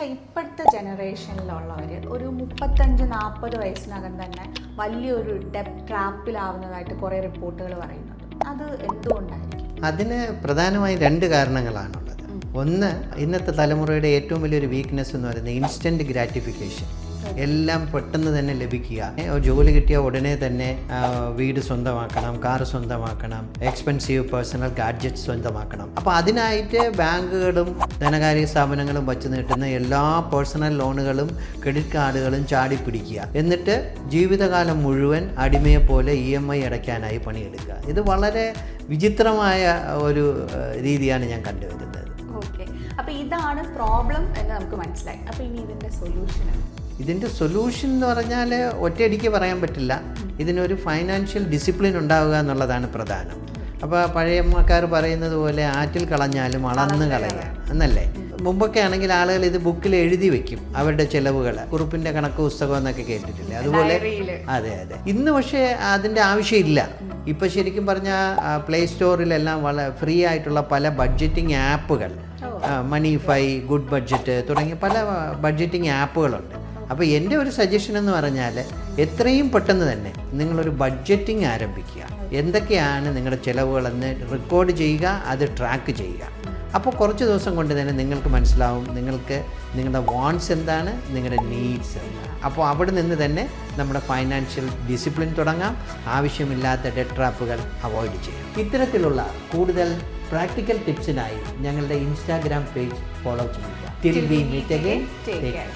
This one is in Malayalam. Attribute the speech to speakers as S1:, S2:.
S1: ഇപ്പോഴത്തെ ജനറേഷനിലുള്ളവർ ഒരു 35-40 വയസ്സിനകം തന്നെ വലിയൊരു ഡെപ്റ്റ് ട്രാപ്പിലാവുന്നതായിട്ട് കുറേ റിപ്പോർട്ടുകൾ പറയുന്നുണ്ട്. അത് എന്തുകൊണ്ടായിരിക്കും?
S2: അതിന് പ്രധാനമായി 2 കാരണങ്ങളാണുള്ളത്. ഒന്ന്, ഇന്നത്തെ തലമുറയുടെ ഏറ്റവും വലിയൊരു വീക്ക്നെസ് എന്ന് പറയുന്നത് ഇൻസ്റ്റൻറ്റ് ഗ്രാറ്റിഫിക്കേഷൻ. എല്ലാം പെട്ടെന്ന് തന്നെ ലഭിക്കുക. ഒരു ജോലി കിട്ടിയ ഉടനെ തന്നെ വീട് സ്വന്തമാക്കണം, കാർ സ്വന്തമാക്കണം, എക്സ്പെൻസീവ് പേഴ്സണൽ ഗാഡ്ജറ്റ്സ് സ്വന്തമാക്കണം. അപ്പോൾ അതിനായിട്ട് ബാങ്കുകളും ധനകാര്യ സ്ഥാപനങ്ങളും വച്ച് നീട്ടുന്ന എല്ലാ പേഴ്സണൽ ലോണുകളും ക്രെഡിറ്റ് കാർഡുകളും ചാടി പിടിക്കുക. എന്നിട്ട് ജീവിതകാലം മുഴുവൻ അടിമയെ പോലെ EMI അടയ്ക്കാനായി പണിയെടുക്കുക. ഇത് വളരെ വിചിത്രമായ ഒരു രീതിയാണ് ഞാൻ കണ്ടുവരുന്നത്.
S1: ഓക്കെ, അപ്പോൾ ഇതാണ് പ്രോബ്ലം എന്ന് നമുക്ക് മനസ്സിലായി. അപ്പോൾ ഇനി ഇതിൻ്റെ
S2: സൊല്യൂഷൻ എന്ന് പറഞ്ഞാൽ ഒറ്റയടിക്ക് പറയാൻ പറ്റില്ല. ഇതിനൊരു ഫൈനാൻഷ്യൽ ഡിസിപ്ലിൻ ഉണ്ടാവുക എന്നുള്ളതാണ് പ്രധാനം. അപ്പോൾ പഴയമ്മക്കാർ പറയുന്നത് പോലെ ആറ്റിൽ കളഞ്ഞാലും അളന്ന് കളയുക എന്നല്ലേ. മുമ്പൊക്കെ ആണെങ്കിൽ ആളുകൾ ഇത് ബുക്കിൽ എഴുതി വെക്കും, അവരുടെ ചിലവുകൾ, കുറിപ്പിൻ്റെ കണക്ക് പുസ്തകം എന്നൊക്കെ കേട്ടിട്ടില്ലേ, അതുപോലെ. അതെ. ഇന്ന് പക്ഷേ അതിൻ്റെ ആവശ്യമില്ല. ഇപ്പം ശരിക്കും പറഞ്ഞാൽ പ്ലേ സ്റ്റോറിലെല്ലാം ഫ്രീ ആയിട്ടുള്ള പല ബഡ്ജറ്റിംഗ് ആപ്പുകൾ, മണിഫൈ, ഗുഡ് ബഡ്ജറ്റ് തുടങ്ങിയ പല ബഡ്ജറ്റിംഗ് ആപ്പുകളുണ്ട്. അപ്പോൾ എൻ്റെ ഒരു സജഷൻ എന്ന് പറഞ്ഞാൽ എത്രയും പെട്ടെന്ന് തന്നെ നിങ്ങളൊരു ബഡ്ജറ്റിംഗ് ആരംഭിക്കുക. എന്തൊക്കെയാണ് നിങ്ങളുടെ ചിലവുകളെന്ന് റെക്കോർഡ് ചെയ്യുക, അത് ട്രാക്ക് ചെയ്യുക. അപ്പോൾ കുറച്ച് ദിവസം കൊണ്ട് തന്നെ നിങ്ങൾക്ക് മനസ്സിലാവും നിങ്ങൾക്ക് നിങ്ങളുടെ വാണ്ട്സ് എന്താണ്, നിങ്ങളുടെ നീഡ്സ് എന്താണ്. അപ്പോൾ അവിടെ നിന്ന് തന്നെ നമ്മുടെ ഫൈനാൻഷ്യൽ ഡിസിപ്ലിൻ തുടങ്ങാം. ആവശ്യമില്ലാത്ത ഡെറ്റ് ട്രാപ്പുകൾ അവോയ്ഡ് ചെയ്യാം. ഇത്തരത്തിലുള്ള കൂടുതൽ പ്രാക്ടിക്കൽ ടിപ്സിനായി ഞങ്ങളുടെ ഇൻസ്റ്റാഗ്രാം പേജ് ഫോളോ ചെയ്യുക. Till we meet again, take care.